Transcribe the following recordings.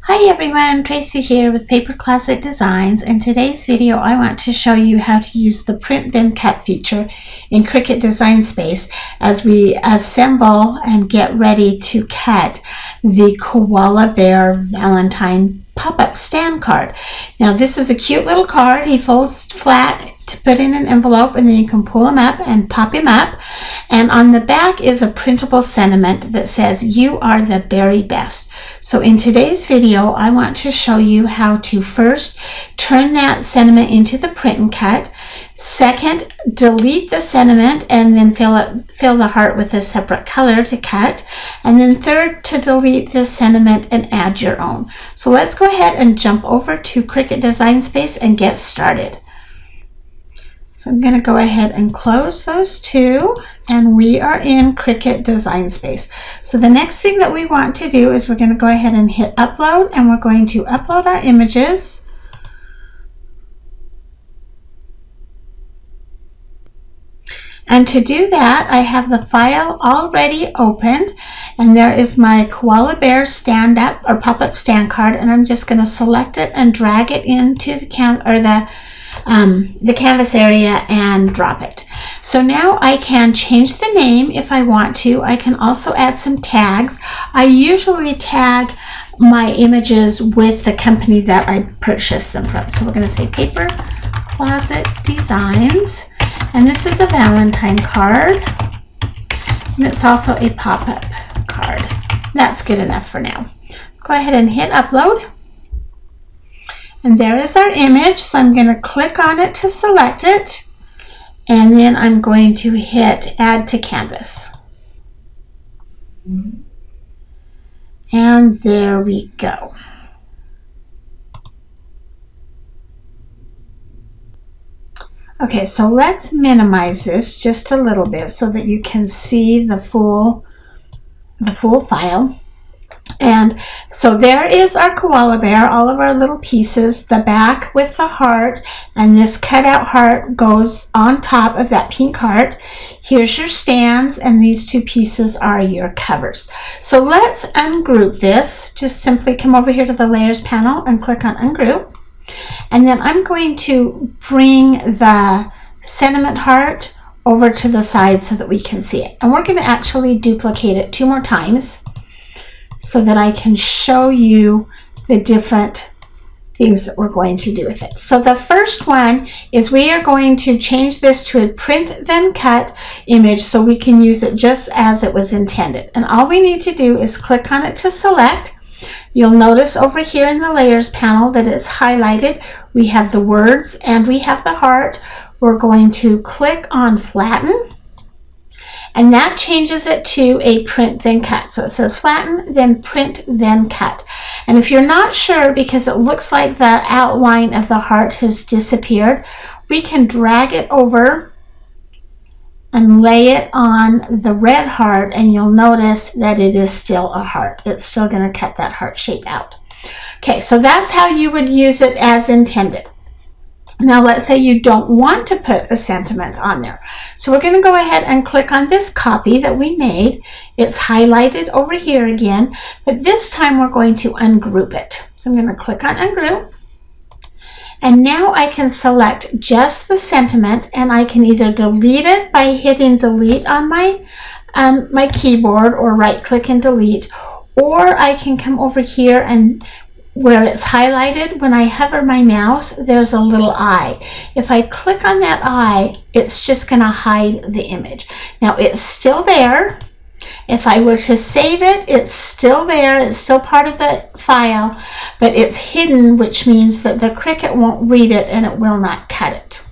Hi everyone, Tracy here with Paper Closet Designs. In today's video I want to show you how to use the print then cut feature in Cricut Design Space as we assemble and get ready to cut the Koala Bear Valentine pop-up stand card. Now this is a cute little card. He folds flat to put in an envelope, and then you can pull him up and pop him up, and on the back is a printable sentiment that says you are the very best. So in today's video I want to show you how to first turn that sentiment into the print and cut, second delete the sentiment and then fill the heart with a separate color to cut, and then third to delete the sentiment and add your own. So let's go ahead and jump over to Cricut Design Space and get started. So I'm going to go ahead and close those two, and we are in Cricut Design Space. So the next thing that we want to do is we're going to go ahead and hit upload, and we're going to upload our images. And to do that, I have the file already opened, and there is my Koala Bear stand up or pop-up stand card, and I'm just going to select it and drag it into the canvas area and drop it. So now I can change the name if I want to. I can also add some tags. I usually tag my images with the company that I purchased them from. So we're going to say Paper Closet Designs, and this is a Valentine card, and it's also a pop-up card. That's good enough for now. Go ahead and hit upload. And there is our image, so I'm going to click on it to select it, and then I'm going to hit Add to Canvas. And there we go. Okay, so let's minimize this just a little bit so that you can see the full file. And so there is our koala bear, all of our little pieces, the back with the heart, and this cutout heart goes on top of that pink heart. Here's your stands, and these two pieces are your covers. So let's ungroup this. Just simply come over here to the layers panel and click on ungroup, and then I'm going to bring the sentiment heart over to the side so that we can see it, and we're going to actually duplicate it 2 more times so that I can show you the different things that we're going to do with it. So the first one is we are going to change this to a print then cut image so we can use it just as it was intended. And all we need to do is click on it to select. You'll notice over here in the layers panel that it's highlighted. We have the words and we have the heart. We're going to click on flatten, and that changes it to a print then cut. So it says flatten, then print, then cut. And if you're not sure, because it looks like the outline of the heart has disappeared, we can drag it over and lay it on the red heart, and you'll notice that it is still a heart. It's still going to cut that heart shape out. Okay, so that's how you would use it as intended. Now let's say you don't want to put a sentiment on there. So we're going to go ahead and click on this copy that we made. It's highlighted over here again, but this time we're going to ungroup it. So I'm going to click on ungroup, and now I can select just the sentiment, and I can either delete it by hitting delete on my my keyboard, or right click and delete, or I can come over here and where it's highlighted, when I hover my mouse, there's a little eye. If I click on that eye, it's just going to hide the image. Now it's still there. If I were to save it, it's still there. It's still part of the file, but it's hidden, which means that the Cricut won't read it and it will not cut it.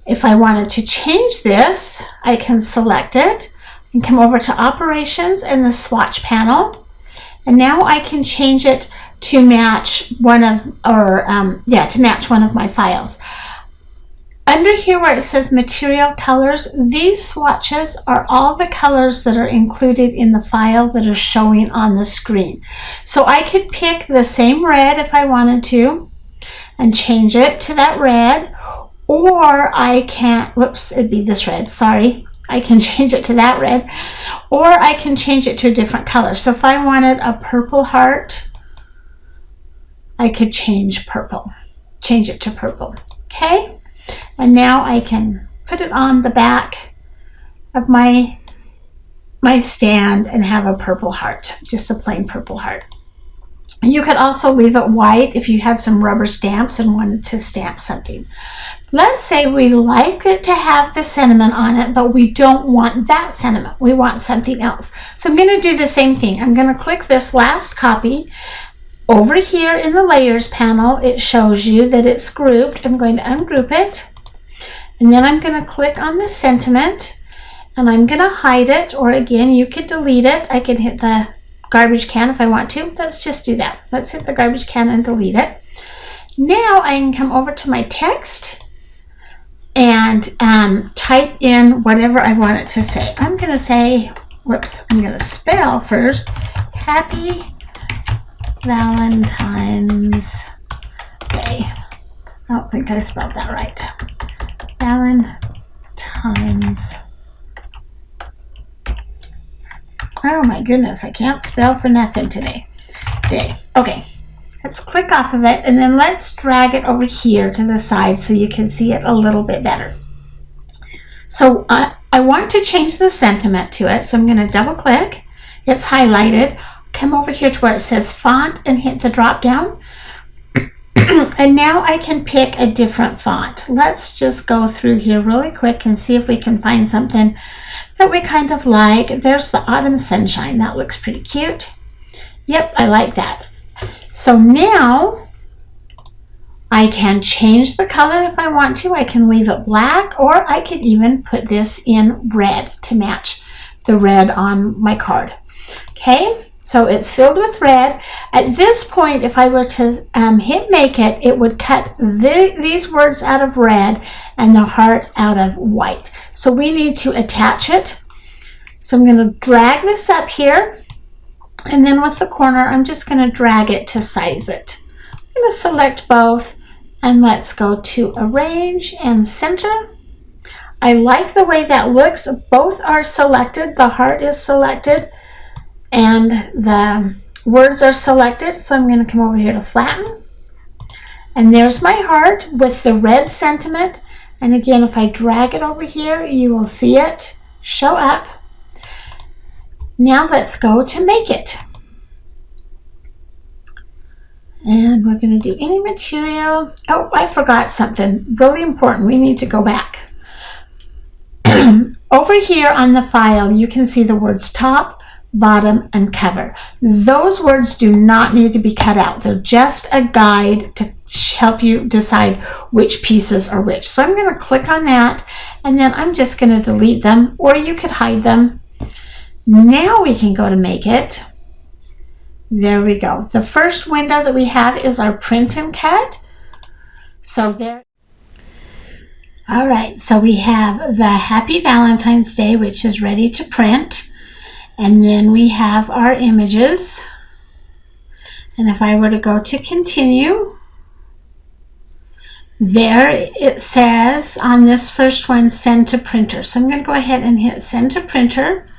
If I wanted to change this, I can select it and come over to Operations and the Swatch panel. And now I can change it to match one of, my files. Under here where it says Material Colors, these swatches are all the colors that are included in the file that are showing on the screen. So I could pick the same red if I wanted to and change it to that red, or I can, it'd be this red, sorry. I can change it to that red, or I can change it to a different color. So if I wanted a purple heart, I could change it to purple. Okay, and now I can put it on the back of my stand and have a purple heart, just a plain purple heart. You could also leave it white if you had some rubber stamps and wanted to stamp something. Let's say we like it to have the sentiment on it, but we don't want that sentiment. We want something else. So I'm going to do the same thing. I'm going to click this last copy. Over here in the layers panel, it shows you that it's grouped. I'm going to ungroup it. And then I'm going to click on the sentiment. And I'm going to hide it. Or again, you could delete it. I can hit the garbage can if I want to. Let's just do that. Let's hit the garbage can and delete it. Now I can come over to my text and type in whatever I want it to say. I'm going to say, whoops, I'm going to spell first, Happy Valentine's Day. I don't think I spelled that right. Valentine's. Oh my goodness, I can't spell for nothing today. Day. Okay, let's click off of it and then let's drag it over here to the side so you can see it a little bit better. So I want to change the sentiment to it, so I'm going to double click. It's highlighted. Come over here to where it says font and hit the drop down. And now I can pick a different font. Let's just go through here really quick and see if we can find something that we kind of like. There's the Autumn Sunshine. That looks pretty cute. Yep, I like that. So now I can change the color if I want to. I can leave it black, or I could even put this in red to match the red on my card. Okay, so it's filled with red. At this point, if I were to hit make it, it would cut these words out of red and the heart out of white. So we need to attach it. So I'm going to drag this up here, and then with the corner, I'm just going to drag it to size it. I'm going to select both, and let's go to Arrange and Center. I like the way that looks. Both are selected. The heart is selected, and the words are selected. So I'm going to come over here to Flatten. And there's my heart with the red sentiment. And again, if I drag it over here, you will see it show up. Now let's go to Make It. And we're going to do any material. Oh, I forgot something really important. We need to go back. Over here on the file, you can see the words top, bottom, and cover. Those words do not need to be cut out. They're just a guide to help you decide which pieces are which. So I'm going to click on that, and then I'm just going to delete them, or you could hide them. Now we can go to Make It. There we go. The first window that we have is our print and cut. So there. All right, so we have the Happy Valentine's Day, which is ready to print. And then we have our images. And if I were to go to continue, there it says on this first one, send to printer. So I'm going to go ahead and hit send to printer.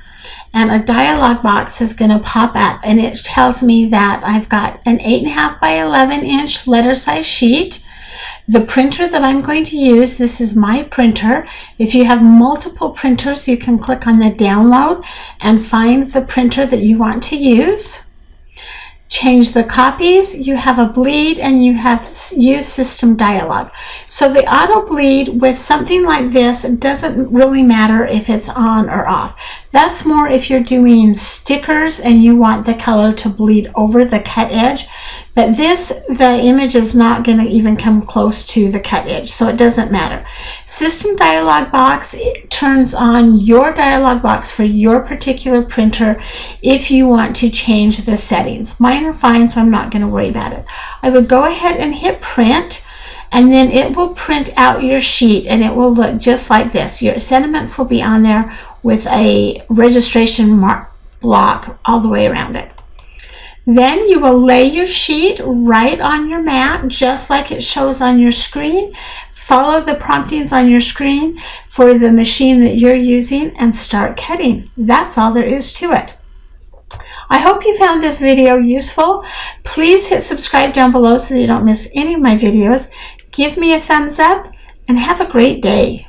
And a dialog box is going to pop up, and it tells me that I've got an 8.5 by 11 inch letter size sheet. The printer that I'm going to use, this is my printer. If you have multiple printers, you can click on the download and find the printer that you want to use. Change the copies, you have a bleed, and you have use system dialog. So the auto bleed with something like this doesn't really matter if it's on or off. That's more if you're doing stickers and you want the color to bleed over the cut edge. But this, the image is not going to even come close to the cut edge, so it doesn't matter. System dialog box, it turns on your dialog box for your particular printer if you want to change the settings. Mine are fine, so I'm not going to worry about it. I would go ahead and hit print, and then it will print out your sheet, and it will look just like this. Your sentiments will be on there with a registration mark block all the way around it. Then you will lay your sheet right on your mat, just like it shows on your screen. Follow the promptings on your screen for the machine that you're using and start cutting. That's all there is to it. I hope you found this video useful. Please hit subscribe down below so you don't miss any of my videos. Give me a thumbs up and have a great day.